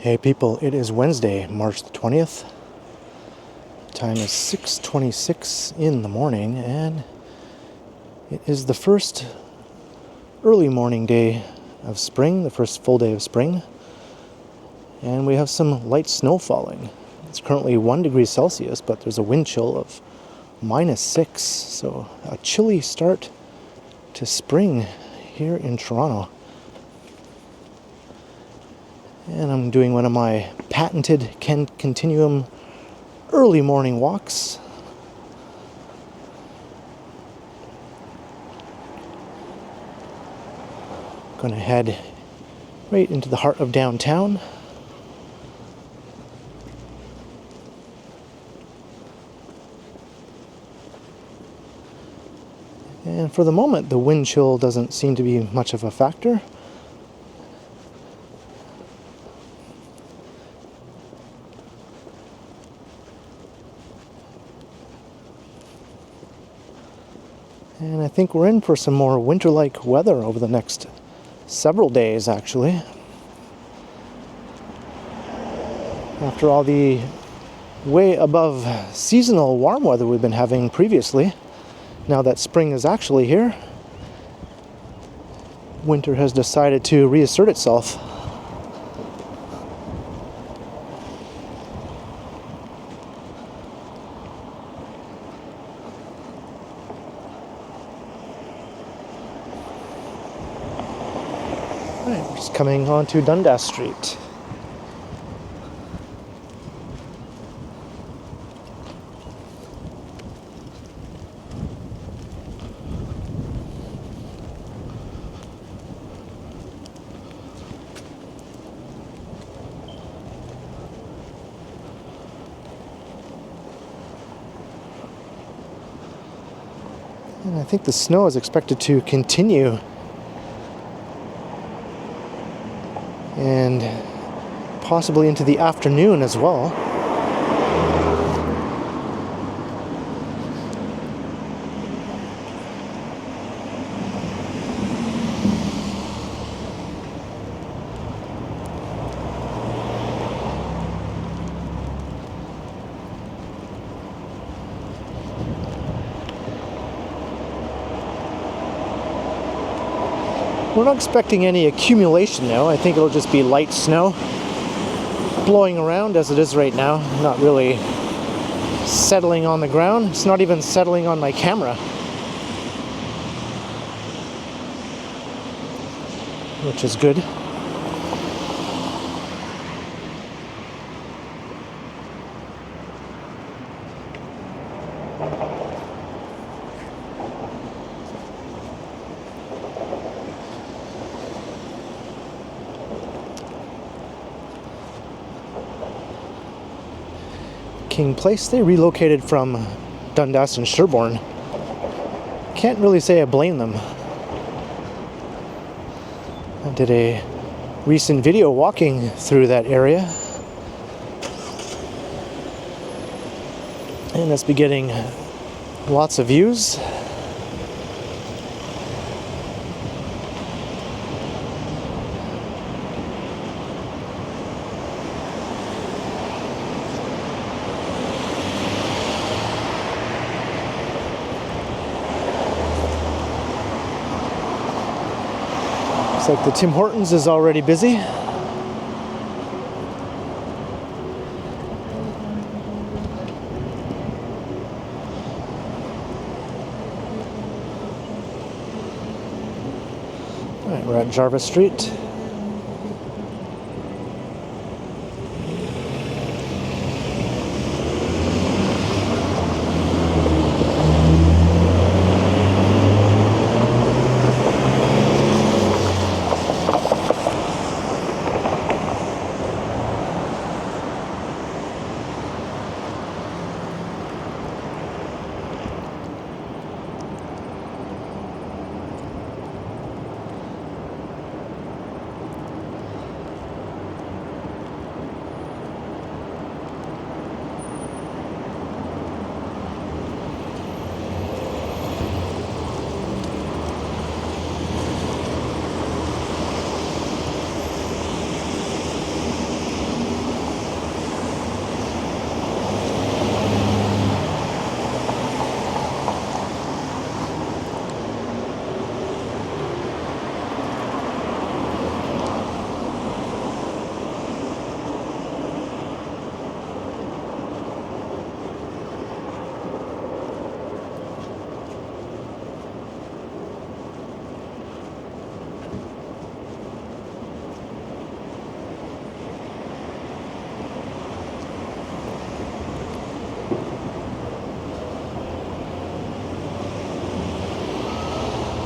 Hey people, it is Wednesday, March the 20th. Time is 6:26 in the morning, and it is the first early morning day of spring, the first full day of spring. And we have some light snow falling. It's currently 1 degree Celsius, but there's a wind chill of -6, so a chilly start to spring here in Toronto. And I'm doing one of my patented continuum early morning walks. Gonna head right into the heart of downtown. And for the moment, the wind chill doesn't seem to be much of a factor. And I think we're in for some more winter-like weather over the next several days, actually. After all the way above seasonal warm weather we've been having previously, now that spring is actually here, winter has decided to reassert itself. Right, we're just coming onto Dundas Street. And I think the snow is expected to continue and possibly into the afternoon as well. We're not expecting any accumulation now. I think it'll just be light snow blowing around as it is right now. Not really settling on the ground. It's not even settling on my camera, which is good. King Place, they relocated from Dundas and Sherbourne. Can't really say I blame them. I did a recent video walking through that area, and that's been getting lots of views. Looks like the Tim Hortons is already busy. All right, we're at Jarvis Street.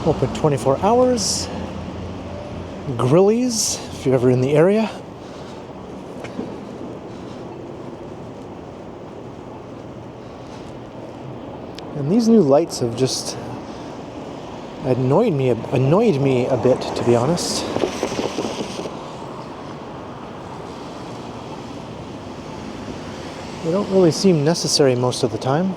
Open 24 hours. Grillies, if you're ever in the area. And these new lights have just annoyed me a bit, to be honest. They don't really seem necessary most of the time.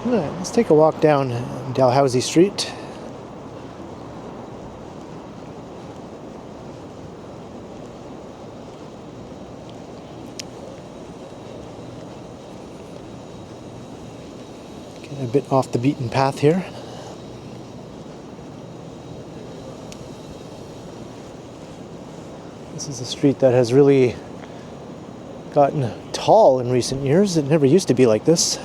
Alright, let's take a walk down Dalhousie Street. Get a bit off the beaten path here. This is a street that has really gotten tall in recent years. It never used to be like this.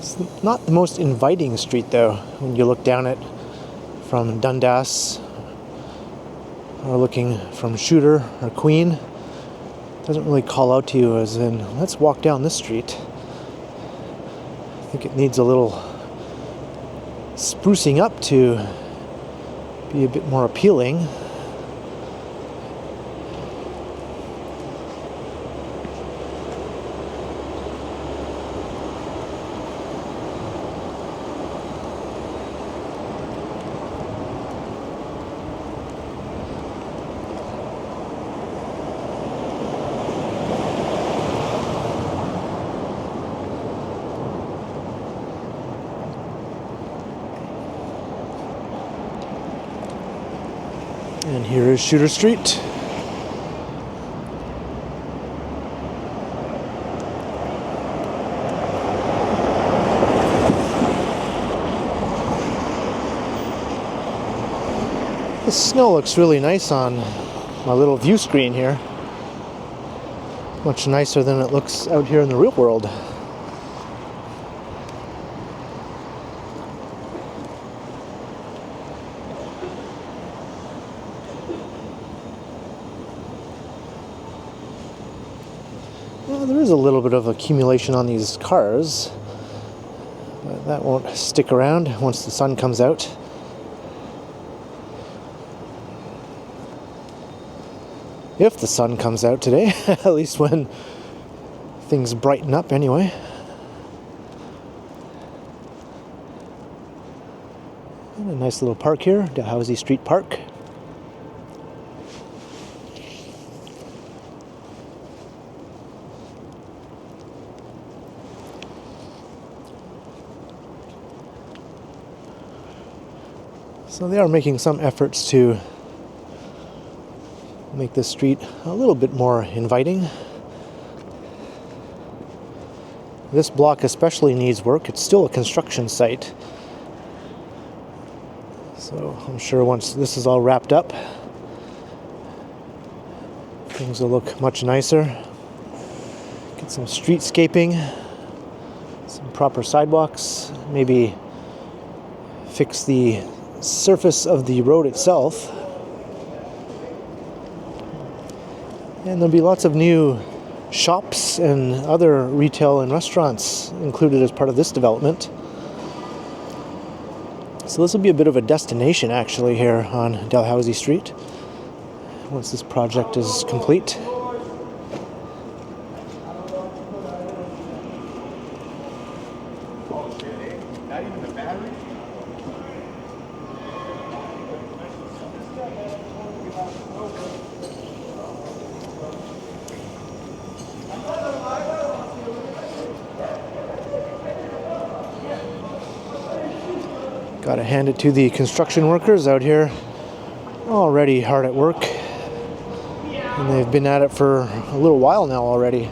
It's not the most inviting street, though, when you look down it from Dundas or looking from Shooter or Queen. It doesn't really call out to you as in, let's walk down this street. I think it needs a little sprucing up to be a bit more appealing. And here is Shooter Street. The snow looks really nice on my little view screen here. Much nicer than it looks out here in the real world. Well, there is a little bit of accumulation on these cars, but that won't stick around once the sun comes out. If the sun comes out today, at least when things brighten up anyway. And a nice little park here, Dalhousie Street Park. So they are making some efforts to make this street a little bit more inviting. This block especially needs work. It's still a construction site. So I'm sure once this is all wrapped up, things will look much nicer. Get some streetscaping. Some proper sidewalks, maybe fix the surface of the road itself. And there'll be lots of new shops and other retail and restaurants included as part of this development. So this will be a bit of a destination actually here on Dalhousie Street once this project is complete. Gotta hand it to the construction workers out here, already hard at work. And they've been at it for a little while now already.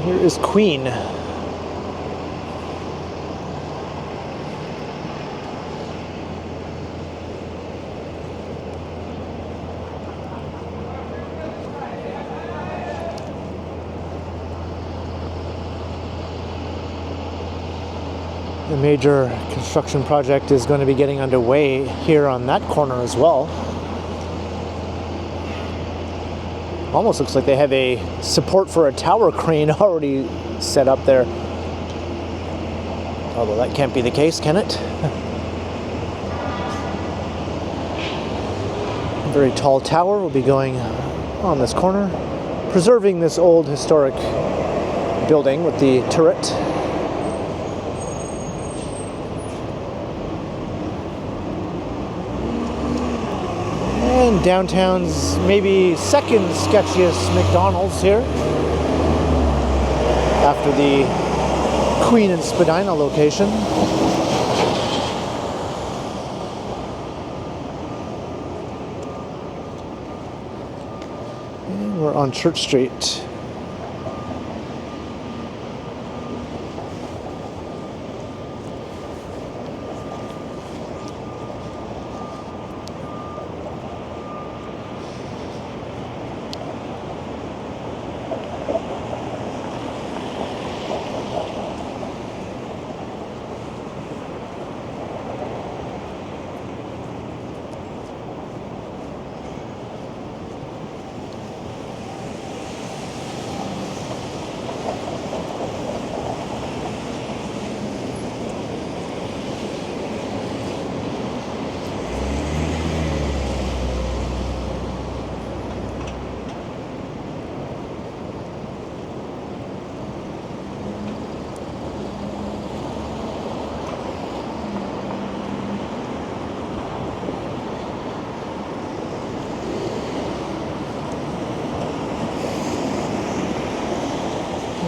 Here is Queen. The major construction project is going to be getting underway here on that corner as well. Almost looks like they have a support for a tower crane already set up there. Although that can't be the case, can it? A very tall tower will be going on this corner, preserving this old historic building with the turret. And downtown's maybe second sketchiest McDonald's here, after the Queen and Spadina location. And we're on Church Street.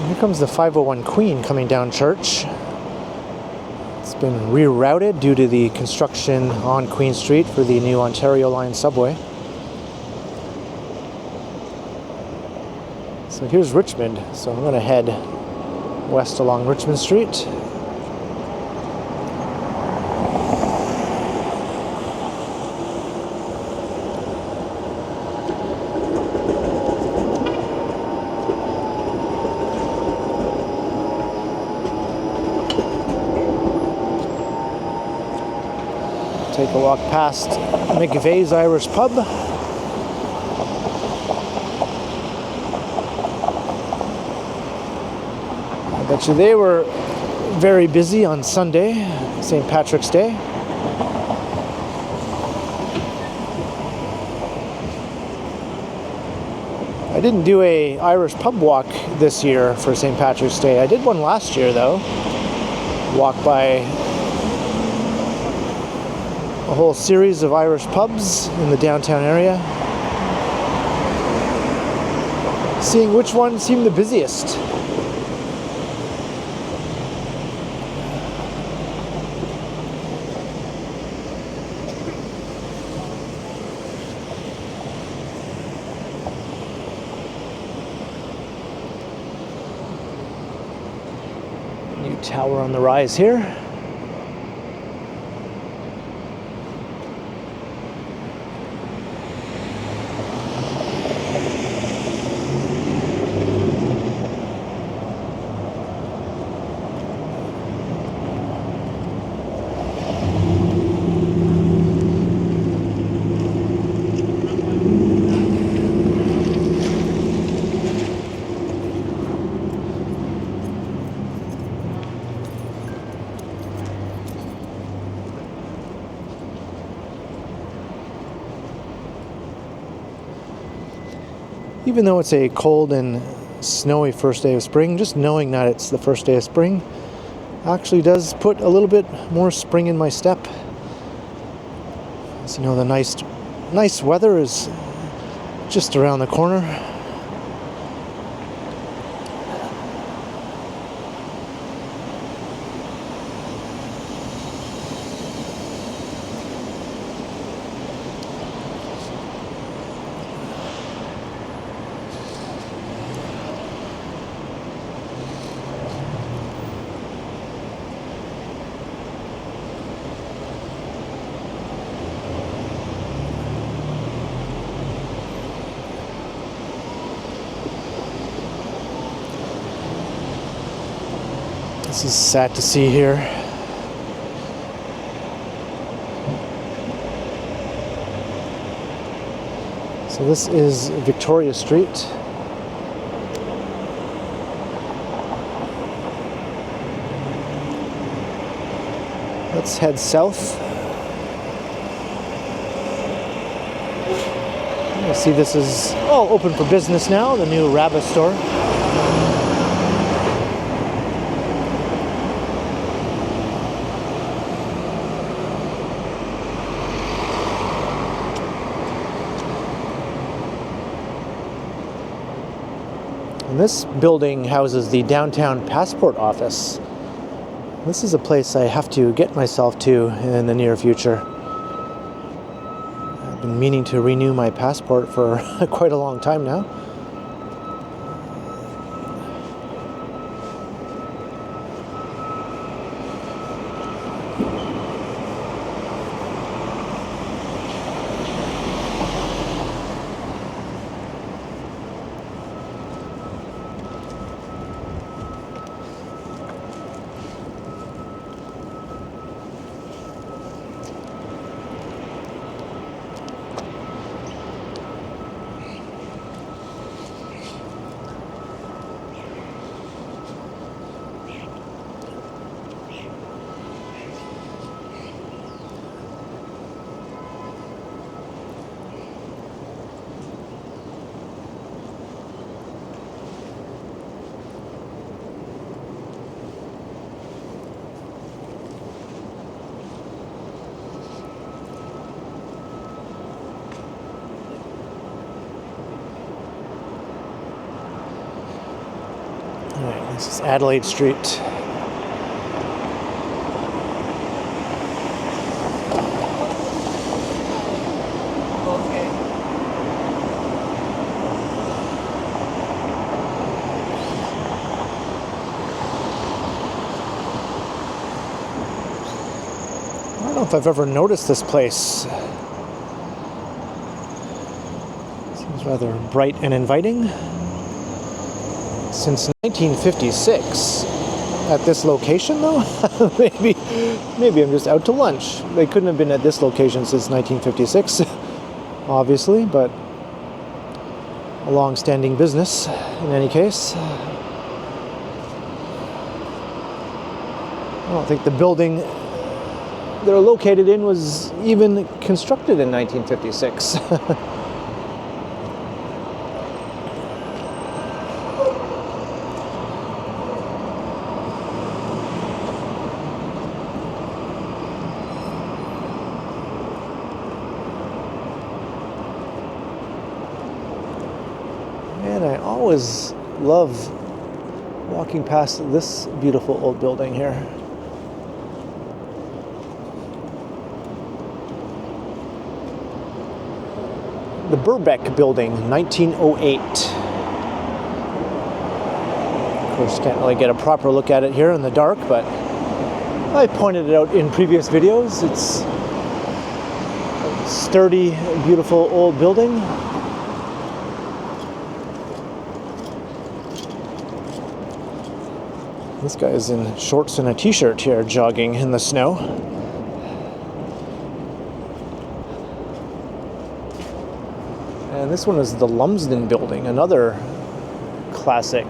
Here comes the 501 Queen coming down Church. It's been rerouted due to the construction on Queen Street for the new Ontario Line subway. So here's Richmond. So I'm going to head west along Richmond Street. Take a walk past McVeigh's Irish Pub. I bet you they were very busy on Sunday, St. Patrick's Day. I didn't do a Irish pub walk this year for St. Patrick's Day. I did one last year though. Walk by a whole series of Irish pubs in the downtown area, seeing which one seemed the busiest. tower on the rise here. Even though it's a cold and snowy first day of spring, just knowing that it's the first day of spring actually does put a little bit more spring in my step. As you know, the nice weather is just around the corner. This is sad to see here. So this is Victoria Street. Let's head south. I see this is all open for business now, the new Rabbit store. And this building houses the downtown passport office. This is a place I have to get myself to in the near future. I've been meaning to renew my passport for quite a long time now. Alright, this is Adelaide Street. I don't know if I've ever noticed this place. Seems rather bright and inviting. Since 1956 at this location, though. maybe I'm just out to lunch. They couldn't have been at this location since 1956, obviously, but a long-standing business in any case. I don't think the building they're located in was even constructed in 1956. And I always love walking past this beautiful old building here. The Burbeck Building, 1908. course, can't really get a proper look at it here in the dark, but I pointed it out in previous videos. It's a sturdy, beautiful old building. This guy is in shorts and a t-shirt here, jogging in the snow. And this one is the Lumsden building, another classic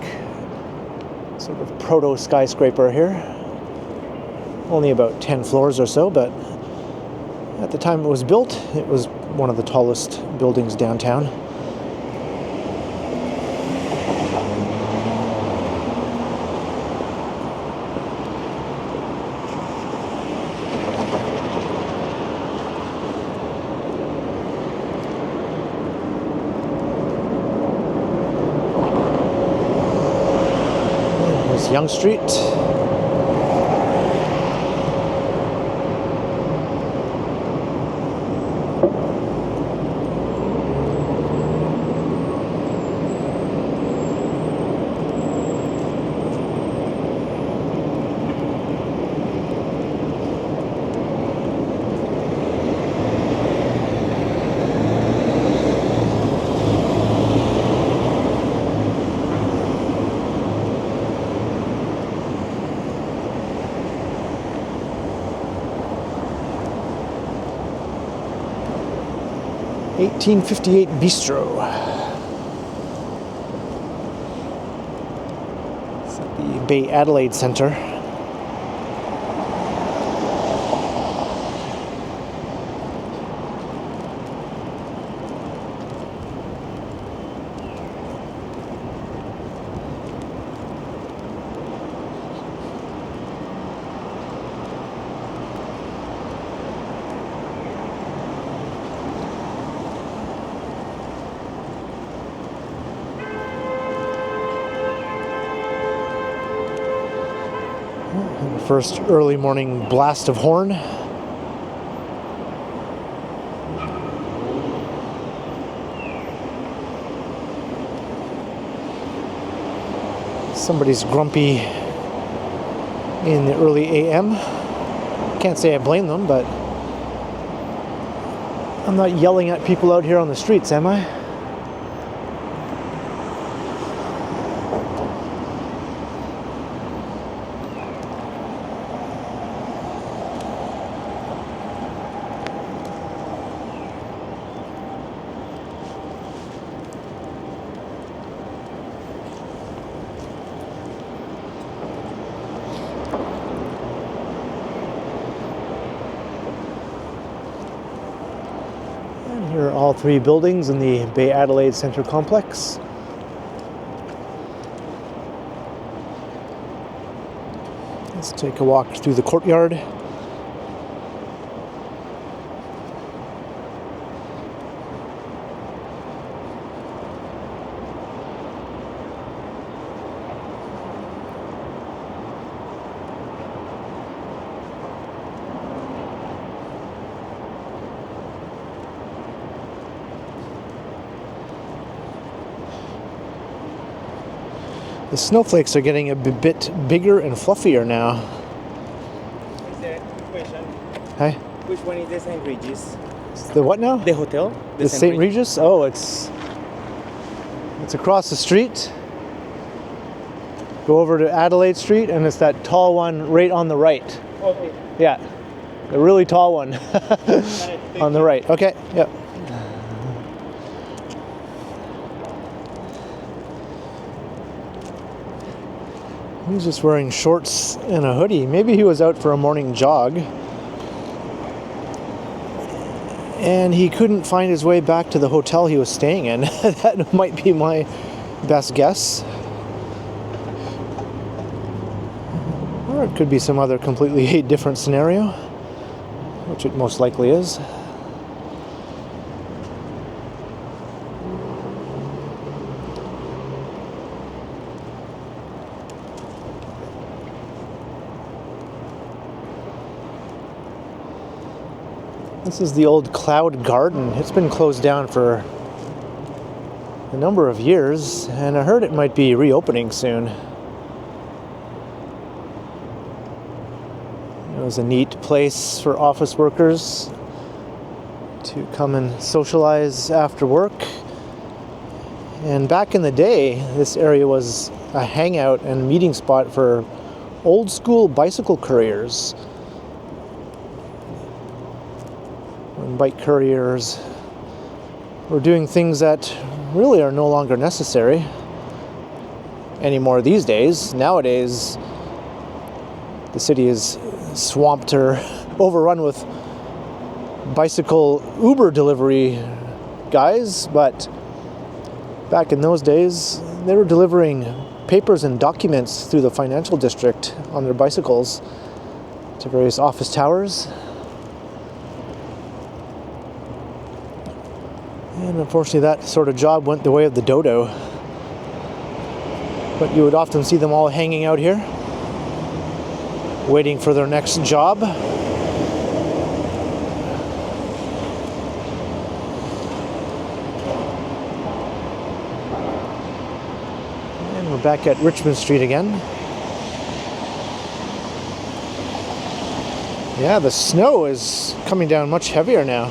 sort of proto-skyscraper here. Only about 10 floors or so, but at the time it was built, it was one of the tallest buildings downtown. Here's Yonge Street. $18.58 Bistro. It's at the Bay Adelaide Centre. First early morning blast of horn. Somebody's grumpy in the early AM. Can't say I blame them, but I'm not yelling at people out here on the streets, am I? Here are all three buildings in the Bay Adelaide Centre complex. Let's take a walk through the courtyard. The snowflakes are getting a bit bigger and fluffier now. Is there a question? Hi? Which one is the St. Regis? The what now? The hotel? The St. Regis? Oh, it's across the street. Go over to Adelaide Street, and it's that tall one right on the right. Okay. Yeah, the really tall one on the right. Okay, yeah. He's just wearing shorts and a hoodie. Maybe he was out for a morning jog. And he couldn't find his way back to the hotel he was staying in. That might be my best guess. Or it could be some other completely different scenario, which it most likely is. This is the old Cloud Garden. It's been closed down for a number of years, and I heard it might be reopening soon. It was a neat place for office workers to come and socialize after work. And back in the day, this area was a hangout and meeting spot for old school bicycle couriers. When bike couriers were doing things that really are no longer necessary anymore these days. Nowadays, the city is swamped or overrun with bicycle Uber delivery guys, but back in those days, they were delivering papers and documents through the financial district on their bicycles to various office towers. And unfortunately, that sort of job went the way of the dodo. But you would often see them all hanging out here, waiting for their next job. And we're back at Richmond Street again. Yeah, the snow is coming down much heavier now.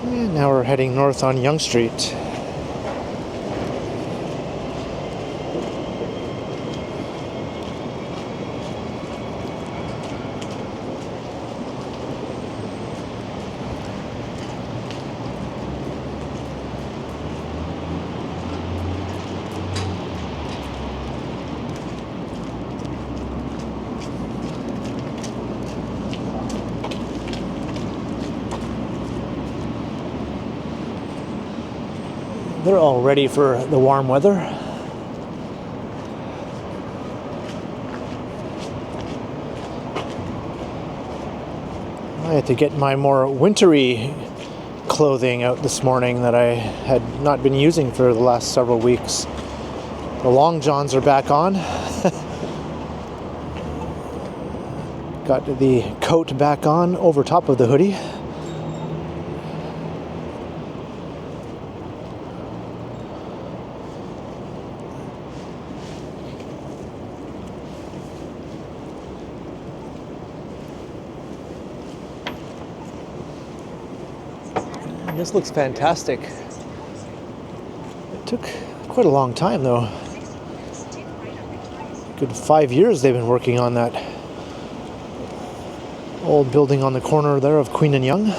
And now we're heading north on Yonge Street. They're all ready for the warm weather. I had to get my more wintry clothing out this morning that I had not been using for the last several weeks. The long johns are back on. Got the coat back on over top of the hoodie. This looks fantastic. It took quite a long time though. Good 5 years they've been working on that old building on the corner there of Queen and Yonge.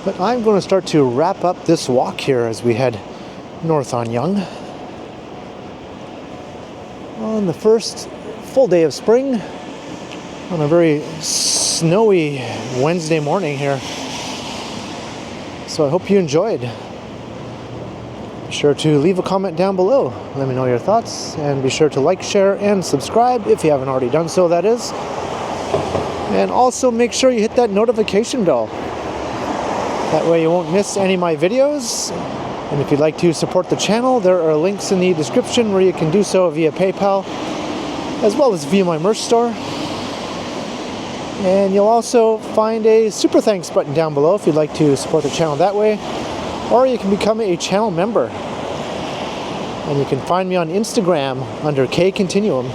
But I'm going to start to wrap up this walk here as we head north on Yonge. On the first full day of spring, on a very snowy Wednesday morning here. So I hope you enjoyed. Be sure to leave a comment down below. Let me know your thoughts, and be sure to like, share, and subscribe if you haven't already done so, that is. And also make sure you hit that notification bell. That way you won't miss any of my videos. And if you'd like to support the channel, there are links in the description where you can do so via PayPal, as well as via my merch store. And you'll also find a super thanks button down below if you'd like to support the channel that way, or you can become a channel member. And you can find me on Instagram under K Continuum.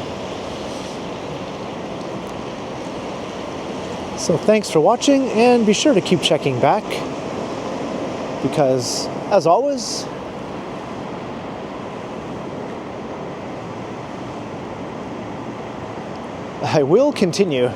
So thanks for watching, and be sure to keep checking back, because as always, I will continue.